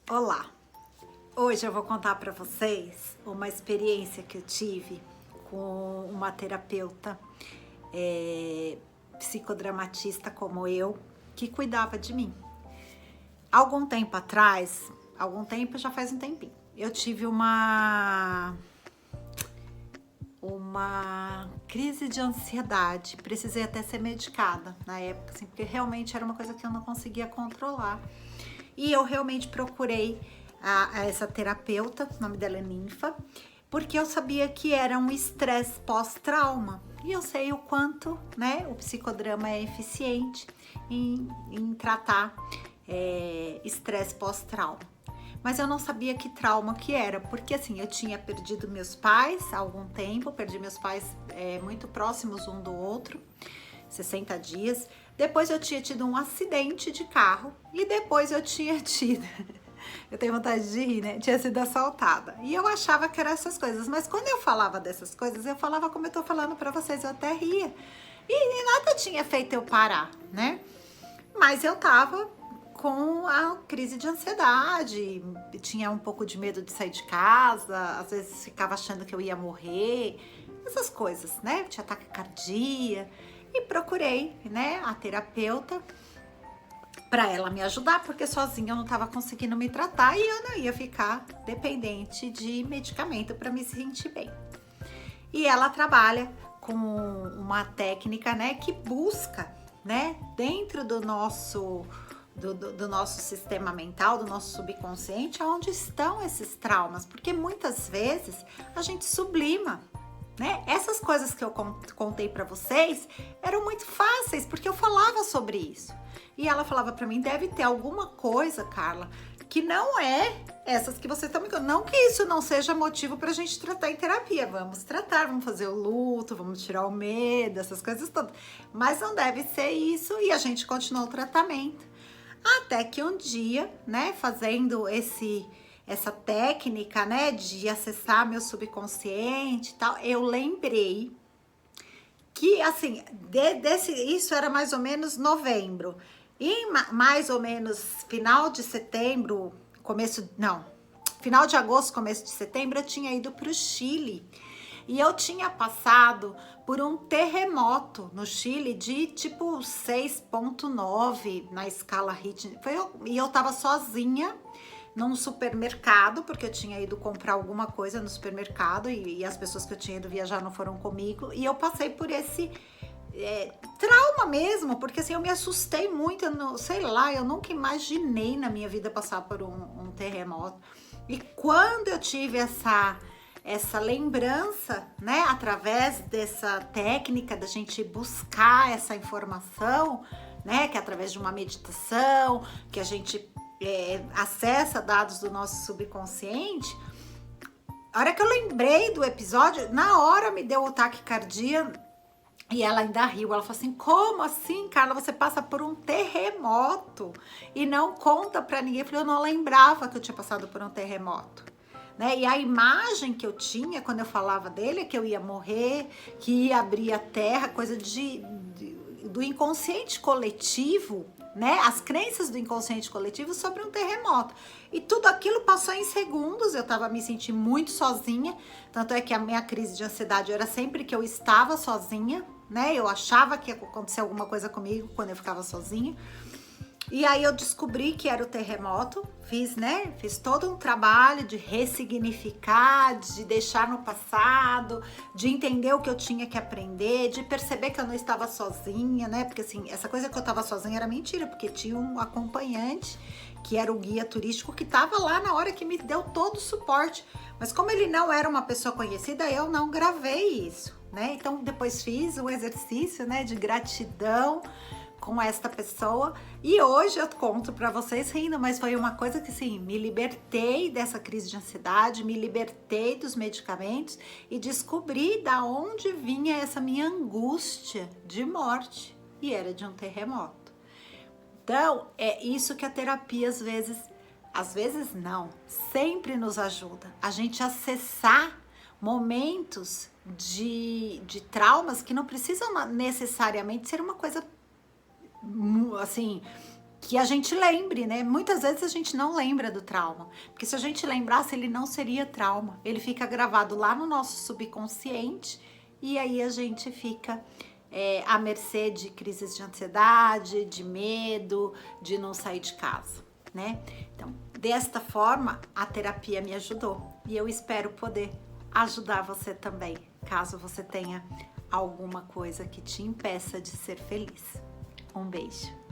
Olá! Hoje eu vou contar para vocês uma experiência que eu tive com uma terapeuta psicodramatista como eu, que cuidava de mim. Algum tempo atrás, já faz um tempinho, eu tive uma crise de ansiedade, precisei até ser medicada na época, assim, porque realmente era uma coisa que eu não conseguia controlar. E eu realmente procurei essa terapeuta, o nome dela é Ninfa, porque eu sabia que era um estresse pós-trauma. E eu sei o quanto, né, o psicodrama é eficiente em tratar estresse pós-trauma. Mas eu não sabia que trauma que era, porque assim, eu tinha perdido meus pais há algum tempo, perdi meus pais muito próximos um do outro, 60 dias. Depois eu tinha tido um acidente de carro e depois eu tinha tido, eu tenho vontade de rir, né? Tinha sido assaltada. E eu achava que eram essas coisas, mas quando eu falava dessas coisas, eu falava como eu tô falando pra vocês, eu até ria. E nada tinha feito eu parar, né? Mas eu tava com a crise de ansiedade, tinha um pouco de medo de sair de casa, às vezes ficava achando que eu ia morrer, essas coisas, né? Tinha taquicardia. E procurei, né, a terapeuta para ela me ajudar, porque sozinha eu não estava conseguindo me tratar e eu não ia ficar dependente de medicamento para me sentir bem. E ela trabalha com uma técnica, né, que busca, né, dentro do nosso sistema mental, do nosso subconsciente, onde estão esses traumas, porque muitas vezes a gente sublima, né? Essas coisas que eu contei para vocês eram muito fáceis, porque eu falava sobre isso. E ela falava para mim, deve ter alguma coisa, Carla, que não é essas que você está me contando. Não que isso não seja motivo para a gente tratar em terapia. Vamos tratar, vamos fazer o luto, vamos tirar o medo, essas coisas todas. Mas não deve ser isso e a gente continuou o tratamento. Até que um dia, né, fazendo essa técnica, né, de acessar meu subconsciente e tal, eu lembrei que, assim, isso era mais ou menos novembro. E mais ou menos final de setembro, final de agosto, começo de setembro, eu tinha ido para o Chile. E eu tinha passado por um terremoto no Chile de tipo 6,9 na escala Richter. E eu tava sozinha num supermercado, porque eu tinha ido comprar alguma coisa no supermercado e as pessoas que eu tinha ido viajar não foram comigo. E eu passei por esse trauma mesmo, porque assim, eu me assustei muito, sei lá, eu nunca imaginei na minha vida passar por um terremoto. E quando eu tive essa lembrança, né, através dessa técnica da gente buscar essa informação, né, que é através de uma meditação, que a gente acessa dados do nosso subconsciente. A hora que eu lembrei do episódio, na hora me deu o taquicardia e ela ainda riu. Ela falou assim, como assim, Carla, você passa por um terremoto e não conta pra ninguém? Eu falei, eu não lembrava que eu tinha passado por um terremoto. Né? E a imagem que eu tinha quando eu falava dele é que eu ia morrer, que ia abrir a terra, coisa do inconsciente coletivo, né? As crenças do inconsciente coletivo sobre um terremoto. E tudo aquilo passou em segundos, eu tava me sentindo muito sozinha, tanto é que a minha crise de ansiedade era sempre que eu estava sozinha, né? Eu achava que ia acontecer alguma coisa comigo quando eu ficava sozinha. E aí eu descobri que era o terremoto, fiz todo um trabalho de ressignificar, de deixar no passado, de entender o que eu tinha que aprender, de perceber que eu não estava sozinha, né? Porque assim, essa coisa que eu estava sozinha era mentira, porque tinha um acompanhante, que era o guia turístico, que estava lá na hora que me deu todo o suporte. Mas como ele não era uma pessoa conhecida, eu não gravei isso, né? Então depois fiz o exercício, né, de gratidão com esta pessoa e hoje eu conto para vocês rindo, mas foi uma coisa que sim, me libertei dessa crise de ansiedade, me libertei dos medicamentos e descobri da onde vinha essa minha angústia de morte e era de um terremoto. Então é isso que a terapia às vezes não, sempre nos ajuda a gente acessar momentos de traumas que não precisam necessariamente ser uma coisa assim, que a gente lembre, né? Muitas vezes a gente não lembra do trauma, porque se a gente lembrasse, ele não seria trauma. Ele fica gravado lá no nosso subconsciente e aí a gente fica à mercê de crises de ansiedade, de medo, de não sair de casa, né? Então, desta forma, a terapia me ajudou e eu espero poder ajudar você também, caso você tenha alguma coisa que te impeça de ser feliz. Um beijo.